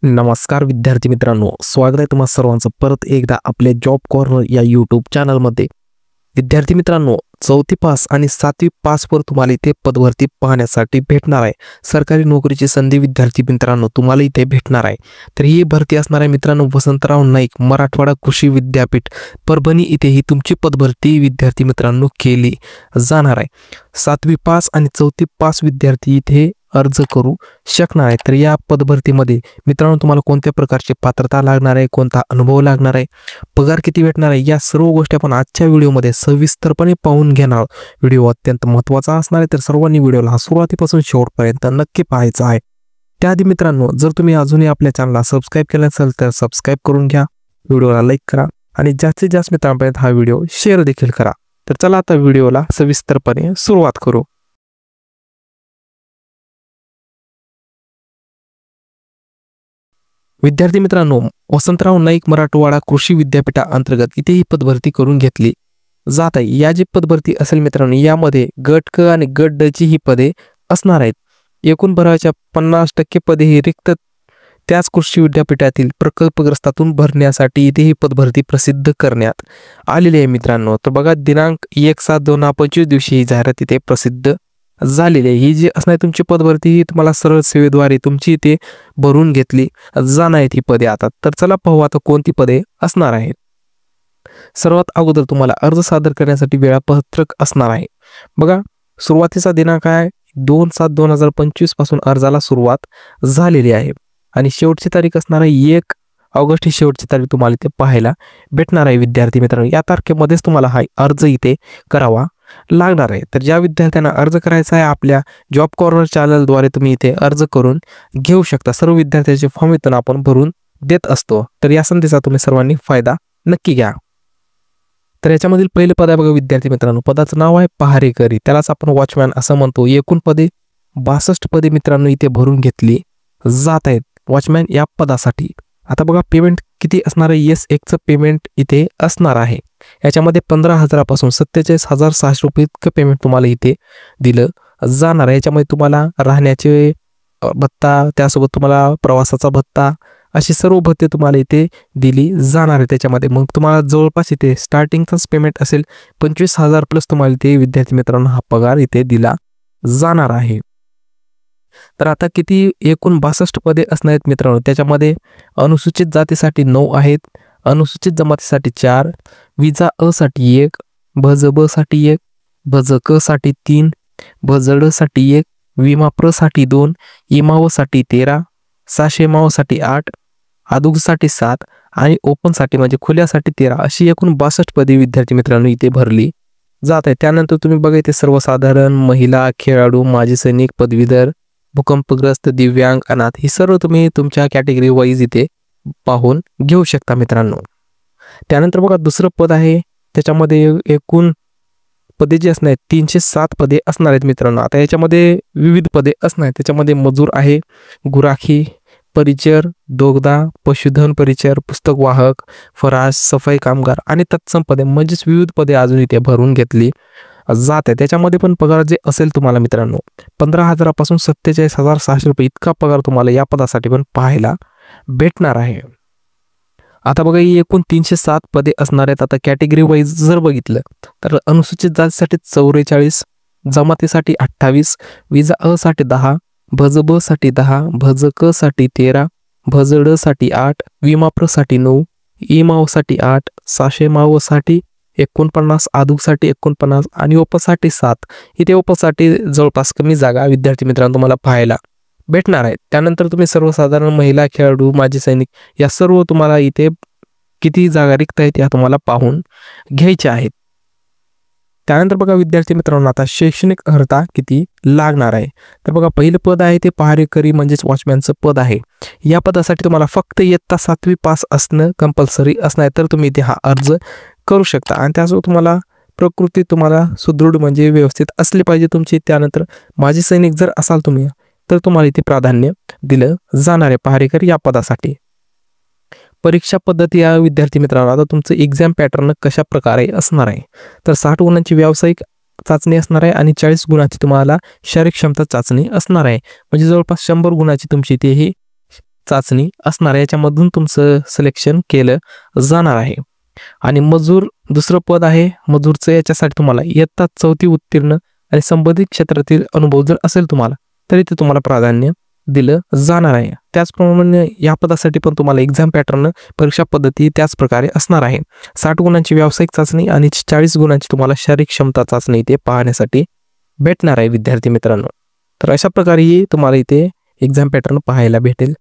नमस्कार विद्यार्थी मित्रांनो, स्वागत आहे तुम्हा सर्वांचं परत एकदा आपल्या जॉब कॉर्नर या यूट्यूब चॅनलमध्ये। विद्यार्थी मित्रांनो, 4थी पास आणि 7वी पासवर तुम्हाला इथे पदभरती पाहण्यासाठी भेटणार आहे। सरकारी नोकरीची संधी विद्यार्थी मित्रांनो तुम्हाला इथे भेटणार आहे। तर ही भरती असणार आहे मित्रांनो वसंतराव नाईक मराठवाडा कृषी विद्यापीठ परभणी इथे ही तुमची पदभरती विद्यार्थी मित्रांनो केली जाणार आहे। 7वी पास आणि 4थी पास विद्यार्थी इथे अर्ज करू शकणार आहे। तर या पदभरतीमध्ये मित्रांनो तुम्हाला कोणत्या प्रकारची पात्रता लागणार आहे, कोणता अनुभव लागणार आहे, पगार किती भेटणार आहे, या सर्व गोष्टी आपण आजच्या व्हिडिओमध्ये सविस्तरपणे पाहून घेणार। व्हिडिओ अत्यंत महत्त्वाचा असणार आहे, तर सर्वांनी व्हिडिओला सुरुवातीपासून शेवटपर्यंत नक्की पाहायचा आहे। त्याआधी मित्रांनो जर तुम्ही अजूनही आपल्या चॅनलला सबस्क्राइब केलं नसेल तर सबस्क्राइब करून घ्या, व्हिडिओला लाईक करा आणि जास्तीत जास्त मित्रांपर्यंत हा व्हिडिओ शेअर देखील करा। तर चला आता व्हिडिओला सविस्तरपणे सुरुवात करू। विद्यार्थी मित्रांनो, वसंतराव नाईक मराठवाडा कृषी विद्यापीठा अंतर्गत इथे ही पदभरती करून घेतली जात आहे। या जी पदभरती असेल मित्रांनो यामध्ये गट क आणि गट ड ची ही पदे असणार आहेत। एकूण भराच्या 50% पदे ही रिक्त त्याच कृषी विद्यापीठातील प्रकल्पग्रस्तातून भरण्यासाठी इथे ही पदभरती प्रसिद्ध करण्यात आलेली आहे मित्रांनो। तर बघा दिनांक 1/7/2025 दिवशी ही जाहिरात इथे प्रसिद्ध झालेली आहे। ही जी असणार तुमची पदभरती ही तुम्हाला सरळ सेवेद्वारे तुमची इथे भरून घेतली जाणार आहे ती पदे। आता तर चला पाहू आता कोणती पदे असणार आहेत। सर्वात अगोदर तुम्हाला अर्ज सादर करण्यासाठी वेळापत्रक असणार आहे। बघा सुरुवातीचा दिनांक आहे 2/7/2025 पासून अर्जाला सुरुवात झालेली आहे आणि शेवटची तारीख असणार आहे 1 ऑगस्ट ही शेवटची तारीख तुम्हाला इथे पाहायला भेटणार आहे। विद्यार्थी मित्रांनो या तारखेमध्येच तुम्हाला हा अर्ज इथे करावा लागणार आहे। तर ज्या विद्यार्थ्यांना अर्ज करायचा आहे आपल्या जॉब कॉर्नर चॅनलद्वारे तुम्ही इथे अर्ज करून घेऊ शकता। सर्व विद्यार्थ्यांचे फॉर्म इथून आपण भरून देत असतो, तर या संधीचा तुम्ही सर्वांनी फायदा नक्की घ्या। तर याच्यामधील पहिले पद आहे बघा विद्यार्थी मित्रांनो, पदाचं नाव आहे पहारेकरी, त्यालाच आपण वॉचमॅन असं म्हणतो। एकूण पदे 62 पदे मित्रांनो इथे भरून घेतली जात आहेत वॉचमॅन या पदासाठी। आता बघा पेमेंट किती असणार आहे, S1 चं पेमेंट इथे असणार आहे। याच्यामध्ये 15,000 पासून 47,600 रुपये इतकं पेमेंट तुम्हाला इथे दिलं जाणार आहे। याच्यामध्ये तुम्हाला राहण्याचे भत्ता, त्यासोबत तुम्हाला प्रवासाचा भत्ता, अशी सर्व भत्ते तुम्हाला इथे दिली जाणार आहे। त्याच्यामध्ये मग तुम्हाला जवळपास इथे स्टार्टिंगचाच पेमेंट असेल 25,000 प्लस तुम्हाला इथे विद्यार्थी मित्रांनो हा पगार इथे दिला जाणार आहे। तर आता किती एकूण 62 पदे असणार आहेत मित्रांनो, त्याच्यामध्ये अनुसूचित जातीसाठी 9 आहेत, अनुसूचित जमातीसाठी 4, विजा अ साठी 1, भज ब साठी 1, भज क साठी 3, भज ड साठी 1, विमा प्र साठी 2, इमाव साठी 13, साशे माव साठी 8, आदुग साठी 7 आणि ओपन साठी म्हणजे खुल्यासाठी 13 अशी एकूण 62 पदे विद्यार्थी मित्रांनो इथे भरली जात आहे। त्यानंतर तुम्ही बघा इथे सर्वसाधारण, महिला, खेळाडू, माजी सैनिक, पदवीधर, भूकंपग्रस्त, दिव्यांग, अनाथ ही सर्व तुम्ही तुमच्या कॅटेगरी वाईज इथे पाहून घेऊ शकता मित्रांनो। त्यानंतर बघा दुसरं पद आहे, त्याच्यामध्ये एकूण पदे जी असणार आहेत 307 पदे असणार आहेत मित्रांनो। आता याच्यामध्ये विविध पदे असणार आहेत, त्याच्यामध्ये मजूर आहे, गुराखी, परिचर, दोगदा, पशुधन परिचर, पुस्तक वाहक, फराश, सफाई कामगार आणि तत्सम पदे म्हणजेच विविध पदे अजून इथे भरून घेतली जात आहे। त्याच्यामध्ये पण पगार जे असेल तुम्हाला मित्रांनो 15,000 पासून 47,600 रुपये इतका पगार तुम्हाला या पदासाठी पण पाहायला भेटणार आहे। आता बघा ही एकूण 307 पदे असणार आहेत। आता कॅटेगरी वाईज जर बघितलं तर अनुसूचित जातीसाठी 44, जमातीसाठी 28, विजा अ साठी 10, भज ब साठी 10, भज क साठी 13, भज ड साठी 8, विमा प्र साठी 9, इमाव साठी 8, साशे माव साठी 49, आदुग साठी 49 आणि ओपन साठी 7। इथे ओपन साठी जवळपास कमी जागा विद्यार्थी मित्रांनो तुम्हाला पाहायला भेटणार आहेत। त्यानंतर तुम्ही सर्वसाधारण, महिला, खेळाडू, माजी सैनिक या सर्व तुम्हाला इथे किती जागा रिक्त आहेत या तुम्हाला पाहून घ्यायच्या आहेत। त्यानंतर बघा विद्यार्थी मित्रांनो आता शैक्षणिक अर्हता किती लागणार आहे। तर बघा पहिलं पद आहे ते पहारेकरी म्हणजेच वॉचमॅनचं पद आहे। या पदासाठी तुम्हाला फक्त इयत्ता 7वी पास असणं कंपल्सरी असणार, तर तुम्ही इथे हा अर्ज करू शकता। आणि त्यासोबत तुम्हाला प्रकृती तुम्हाला सुदृढ म्हणजे व्यवस्थित असली पाहिजे तुमची। त्यानंतर माजी सैनिक जर असाल तुम्ही तर तुम्हाला इथे प्राधान्य दिलं जाणार आहे पहारेकरी या पदासाठी। परीक्षा पद्धती या विद्यार्थी मित्रांनो आता तुमचं एक्झाम पॅटर्न कशा प्रकारे असणार आहे, तर 60 गुणांची व्यावसायिक चाचणी असणार आहे आणि 40 गुणाची तुम्हाला शारीरिक क्षमता चाचणी असणार आहे। म्हणजे जवळपास 100 गुणाची तुमची इथे ही चाचणी असणार आहे, याच्यामधून तुमचं सिलेक्शन केलं जाणार आहे. आणि मजूर दुसरं पद आहे मजूरचं, याच्यासाठी तुम्हाला इयत्ता 4थी उत्तीर्ण आणि संबंधित क्षेत्रातील अनुभव जर असेल तुम्हाला तरी ते तुम्हाला प्राधान्य दिलं जाणार आहे. त्याचप्रमाणे या पदासाठी पण तुम्हाला एक्झाम पॅटर्न परीक्षा पद्धती त्याच प्रकारे असणार आहे. 60 गुणांची व्यावसायिक चाचणी आणि 40 गुणांची तुम्हाला शारीरिक क्षमता चाचणी इथे पाहण्यासाठी भेटणार आहे विद्यार्थी मित्रांनो. तर अशा प्रकारे तुम्हाला इथे एक्झाम पॅटर्न पाहायला भेटेल.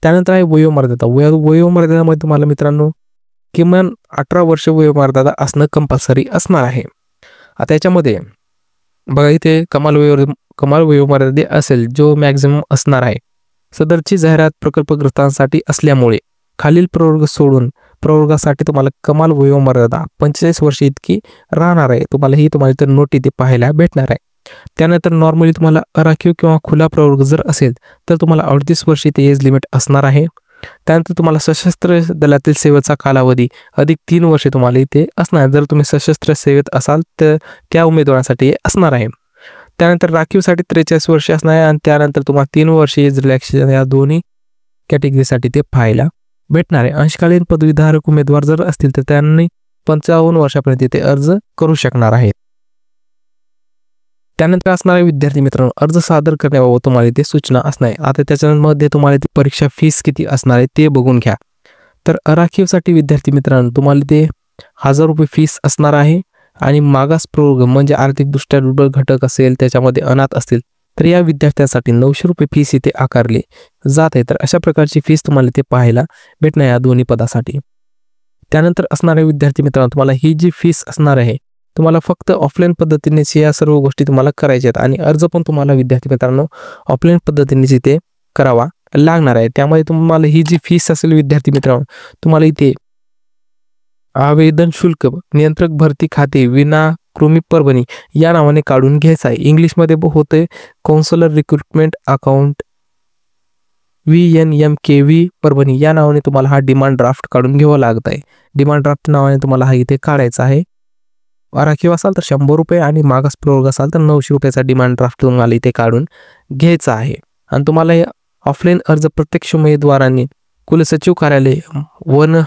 त्यानंतर आहे वयोमर्यादा. वयोमर्यादामध्ये तुम्हाला मित्रांनो किमान 18 वर्ष वयोमर्यादा असणं कंपल्सरी असणार आहे. आता याच्यामध्ये बघा इथे कमाल वयोमर्यादा असेल जो मॅक्झिमम असणार आहे. सदरची जाहिरात प्रकल्पग्रस्तांसाठी असल्यामुळे खालील प्रवर्ग सोडून प्रवर्गासाठी तुम्हाला कमाल वयोमर्यादा 45 वर्ष इतकी राहणार आहे. तुम्हाला इथे नोट इथे पाहायला भेटणार आहे. त्यानंतर नॉर्मली तुम्हाला अराखीव किंवा खुला प्रवर्ग जर असेल तर तुम्हाला 38 वर्ष इथे एज लिमिट असणार आहे. त्यानंतर तुम्हाला सशस्त्र दलातील सेवेचा कालावधी अधिक 3 वर्षे तुम्हाला इथे असणार. जर तुम्ही सशस्त्र सेवेत असाल तर त्या उमेदवारांसाठी असणार आहे. त्यानंतर राखीवसाठी 43 वर्षे असणार आहे आणि त्यानंतर तुम्हाला 3 वर्षे एज रिलॅक्सेशन या दोन्ही कॅटेगरीसाठी ते पाहायला भेटणार आहे. अंशकालीन पदवीधारक उमेदवार जर असतील तर त्यांनी 55 वर्षापर्यंत इथे अर्ज करू शकणार आहेत. त्यानंतर असणारे विद्यार्थी मित्रांनो अर्ज सादर करण्याबाबत तुम्हाला इथे सूचना असणार आहे. आता त्याच्यामध्ये तुम्हाला ती परीक्षा फीस किती असणार आहे ते बघून घ्या. तर अराखीवसाठी विद्यार्थी मित्रांनो तुम्हाला ते 1000 रुपये फीस असणार आहे आणि मागास प्रवर्ग म्हणजे आर्थिकदृष्ट्या दुर्बल घटक असेल त्याच्यामध्ये अनाथ असतील तर या विद्यार्थ्यांसाठी 900 रुपये फीस इथे आकारली जात आहे. तर अशा प्रकारची फीस तुम्हाला इथे पाहायला भेटणार या दोन्ही पदासाठी. त्यानंतर असणारे विद्यार्थी मित्रांनो तुम्हाला ही जी फीस असणार आहे तुम्हाला फक्त ऑफलाईन पद्धतीनेच या सर्व गोष्टी तुम्हाला करायच्या आहेत आणि अर्ज पण तुम्हाला विद्यार्थी मित्रांनो ऑफलाईन पद्धतीनेच इथे करावा लागणार आहे. त्यामुळे तुम्हाला ही जी फीस असेल विद्यार्थी मित्रांनो तुम्हाला इथे आवेदन शुल्क नियंत्रक भरती खाते विना कृमी परभणी या नावाने काढून घ्यायचं आहे. इंग्लिशमध्ये होते counsellor recruitment account VNMKV Parbhani या नावाने तुम्हाला हा डिमांड ड्राफ्ट काढून घ्यावा लागत आहे. डिमांड ड्राफ्ट नावाने तुम्हाला हा इथे काढायचा आहे. आराखीव असाल तर 100 रुपये आणि मागास प्रवर्ग असाल तर 900 रुपयाचा डिमांड ड्राफ्ट तुम्हाला इथे काढून घ्यायचा आहे. आणि तुम्हाला ऑफलाईन अर्ज प्रत्यक्ष उमेदवारांनी कुलसचिव कार्यालय वन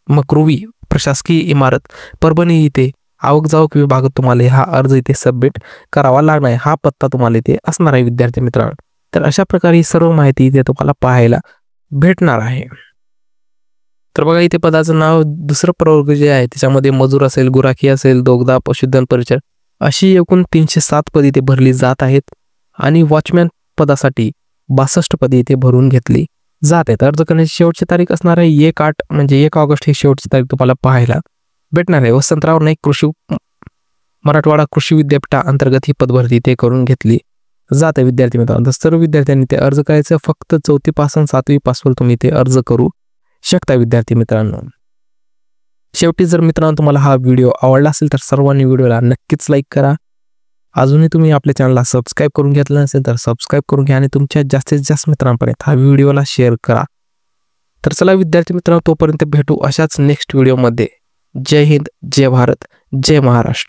मकृवी प्रशासकीय इमारत परभणी इथे आवक जावक विभागात तुम्हाला हा अर्ज इथे सबमिट करावा लागणार आहे. हा पत्ता तुम्हाला इथे असणार आहे विद्यार्थी मित्रांनो. तर अशा प्रकारे ही सर्व माहिती इथे तुम्हाला पाहायला भेटणार आहे. तर बघा इथे पदाचं नाव दुसरं प्रवर्ग जे आहे त्याच्यामध्ये मजूर असेल गुराखी असेल दोगदा पशुधन परिचर अशी एकूण 307 पदे इथे भरली जात आहेत आणि वॉचमॅन पदासाठी 62 पदे इथे भरून घेतली जात आहेत. अर्ज करण्याची शेवटची तारीख असणार आहे 1/8 म्हणजे 1 ऑगस्ट ही शेवटची तारीख तुम्हाला पाहायला भेटणार आहे. वसंतराव नाईक मराठवाडा कृषी विद्यापीठा अंतर्गत ही पदभरती इथे करून घेतली जाते विद्यार्थी मित्रांनो. सर्व विद्यार्थ्यांनी ते अर्ज करायचं. फक्त 4थी पासून 7वी पासून तुम्ही ते अर्ज करू शकता विद्यार्थी मित्रांनो. शेवटी जर मित्रांनो तुम्हाला हा व्हिडिओ आवडला असेल तर सर्वांनी व्हिडिओला नक्कीच लाईक करा. अजूनही तुम्ही आपल्या चॅनलला सबस्क्राईब करून घेतलं नसेल तर सबस्क्राईब करून घ्या आणि तुमच्या जास्तीत जास्त मित्रांपर्यंत हा व्हिडिओला शेअर करा. तर चला विद्यार्थी मित्रांनो तोपर्यंत भेटू अशाच नेक्स्ट व्हिडिओमध्ये. जय हिंद, जय भारत, जय महाराष्ट्र.